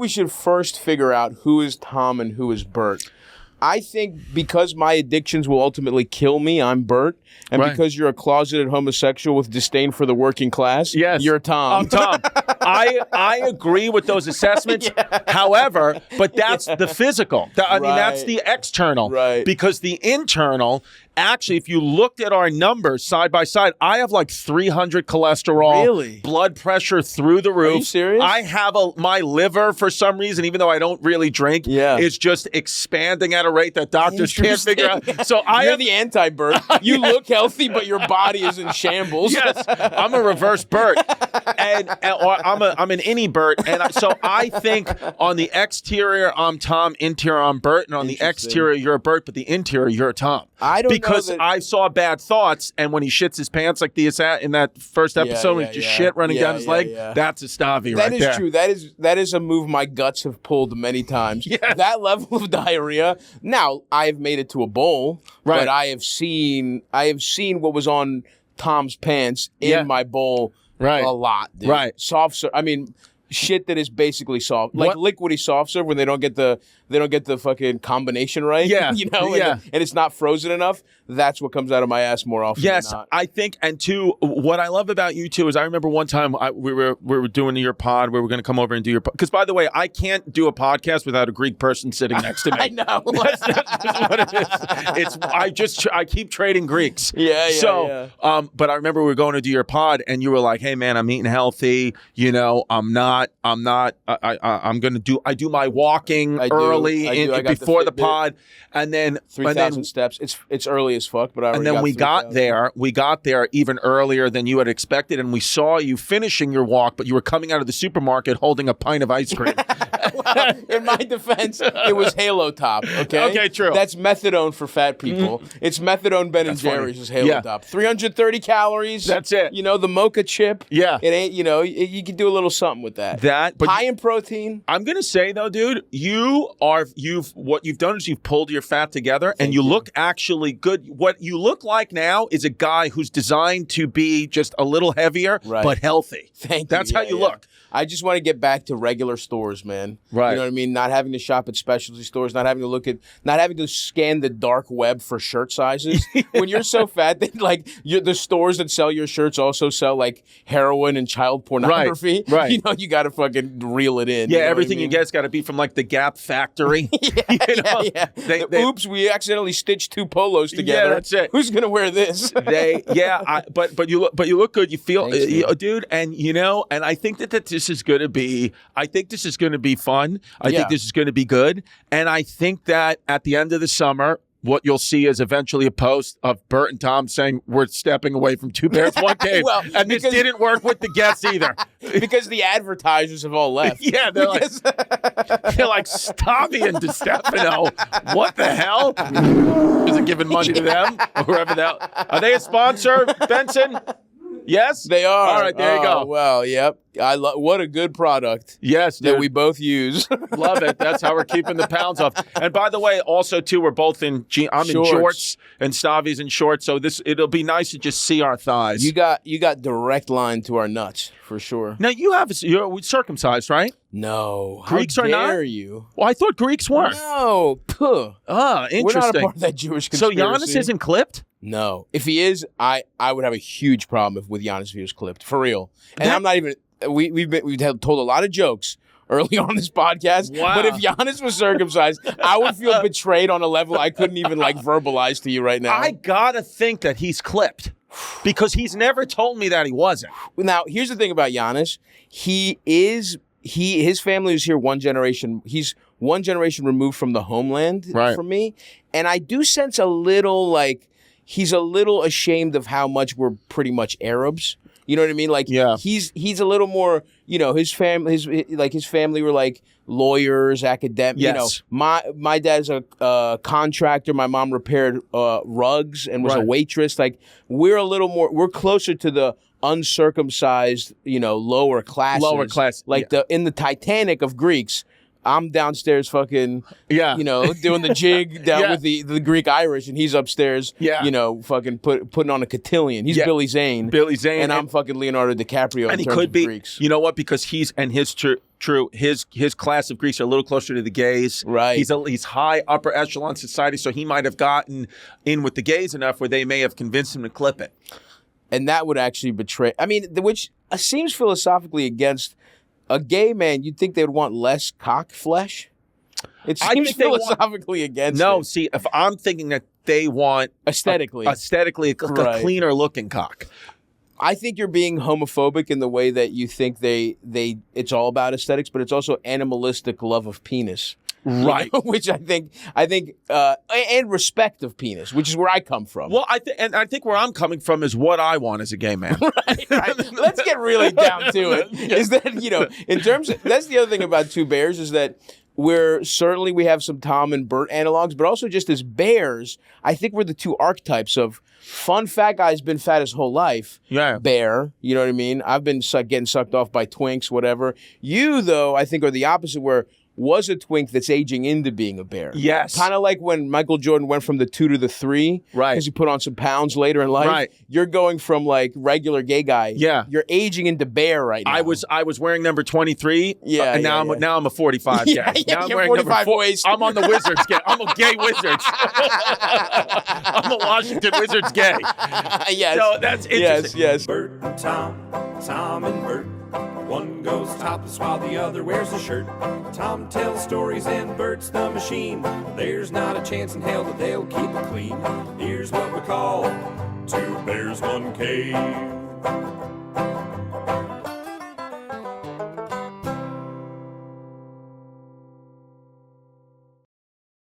we should first figure out who is Tom and who is Bert. I think because my addictions will ultimately kill me, I'm Bert. And because you're a closeted homosexual with disdain for the working class, you're Tom. I'm Tom. I agree with those assessments. However, but that's the physical. I mean, that's the external. Because the internal, actually, if you looked at our numbers side by side, I have like 300 cholesterol. Really? Blood pressure through the roof. Are you serious? I have my liver, for some reason, even though I don't really drink, is just expanding at a rate that doctors can't figure out. So you're the anti-Bert. You look healthy, but your body is in shambles. Yes, I'm a reverse Bert, or I'm an innie Bert, and so I think on the exterior I'm Tom, interior I'm Bert, and on the exterior you're a Bert, but the interior you're a Tom. I don't because know that... I saw bad thoughts, and when he shits his pants like in that first episode, when he just shit running down his leg, that's a Stavi right there. That is true. That is a move my guts have pulled many times. That level of diarrhea. Now I've made it to a bowl, but I have seen what was on Tom's pants in my bowl a lot. Dude. Soft serve. I mean, shit that is basically soft, like liquidy soft serve when they don't get the fucking combination right. And it's not frozen enough. That's what comes out of my ass more often. Yes, than not. I think, and two, what I love about you too is I remember one time we were doing your pod. We were going to come over and do your because by the way, I can't do a podcast without a Greek person sitting next to me. I know. That's what it is. I keep trading Greeks. But I remember we were going to do your pod, and you were like, "Hey man, I'm eating healthy. You know, I'm not. I'm going to do. I do my walking early before the pod, and then 3,000 steps. It's early as fuck, but we got there even earlier than you had expected, and we saw you finishing your walk, but you were coming out of the supermarket holding a pint of ice cream. Well, in my defense, it was Halo Top. Okay, true. That's methadone for fat people. It's methadone Ben and Jerry's is Halo Top. 330 calories. That's it. You know, the mocha chip. Yeah, it ain't. You know, you can do a little something with that. But high in protein. I'm gonna say though, dude, what you've done is you've pulled your fat together, and you look actually good. What you look like now is a guy who's designed to be just a little heavier, but healthy. That's how you look. I just want to get back to regular stores, man. Right. You know what I mean? Not having to shop at specialty stores, not having to scan the dark web for shirt sizes. When you're so fat that the stores that sell your shirts also sell like heroin and child pornography. Right. You know, you got to fucking reel it in. Yeah, everything you get's got to be from like the Gap factory. Oops, we accidentally stitched two polos together. Yeah, that's it. Who's gonna wear this? But you look good. You feel, dude, and you know, and I think that this is going to be. I think this is going to be fun. I think this is going to be good, and I think that at the end of the summer, what you'll see is eventually a post of Bert and Tom saying we're stepping away from Two Bears, One Cave. And this didn't work with the guests either. Because the advertisers have all left. Yeah, they're like Stavi and Distefano. What the hell? Is it giving money to them? Or whoever the hell? Are they a sponsor, Benson? Yes? They are. All right, there you go. Well, yep. What a good product. Yes, dude. That we both use. Love it. That's how we're keeping the pounds off. And by the way, also too, we're both in I'm in shorts and Stavi's in shorts, so it'll be nice to just see our thighs. You got direct line to our nuts for sure. Now you're circumcised, right? No. Greeks are not? How dare you? Well, I thought Greeks weren't. No. Puh. Interesting. We're not a part of that Jewish conspiracy. So Giannis isn't clipped? No. If he is, I would have a huge problem with Giannis if he was clipped. For real. And I'm not even we've told a lot of jokes early on this podcast. Wow. But if Giannis was circumcised, I would feel betrayed on a level I couldn't even verbalize to you right now. I gotta think that he's clipped. Because he's never told me that he wasn't. Now, here's the thing about Giannis. His family is here one generation. He's one generation removed from the homeland from me. And I do sense a little he's a little ashamed of how much we're pretty much Arabs. You know what I mean? He's a little more, you know, his family were like lawyers, academics. Yes. You know, my dad's a contractor. My mom repaired rugs and was a waitress. Like we're closer to the uncircumcised, you know, lower classes. Lower class. In the Titanic of Greeks. I'm downstairs fucking, Yeah. you know, doing the jig down with the Greek Irish, and he's upstairs, you know, fucking putting on a cotillion. He's Billy Zane. And I'm fucking Leonardo DiCaprio. And in he terms could of be, Greeks. you know what? Because his class of Greeks are a little closer to the gays. Right. He's high upper echelon society, so he might have gotten in with the gays enough where they may have convinced him to clip it. And that would actually betray. I mean, which seems philosophically against a gay man. You'd think they would want less cock flesh. It seems philosophically against. No, it. see, if I'm thinking that they want aesthetically a cleaner looking cock. I think you're being homophobic in the way that you think it's all about aesthetics, but it's also animalistic love of penis. Right. You know? Which I think, and respect of penis, which is where I come from. Well, I think where I'm coming from is what I want as a gay man. right. Let's get really down to it. Is that, you know, in terms of, that's the other thing about Two Bears is that we have some Tom and Bert analogs, but also just as bears, I think we're the two archetypes of fun fat guy's been fat his whole life. Yeah. Bear, you know what I mean? I've been getting sucked off by twinks, whatever. You, though, I think are the opposite, where was a twink that's aging into being a bear. Yes. Kind of like when Michael Jordan went from the 2 to the 3. Right. Because he put on some pounds later in life. Right. You're going from like regular gay guy. Yeah. You're aging into bear right now. I was wearing number 23. Yeah. And now I'm a 45 guy. Yeah, now I'm you're wearing 45 waist. I'm on the Wizards gay. I'm a gay Wizards. I'm a Washington Wizards gay. Yes. So that's interesting. Yes. Bert and Tom and Bert. One goes topless while the other wears a shirt. Tom tells stories and Bert's the machine. There's not a chance in hell that they'll keep it clean. Here's what we call Two Bears, One Cave.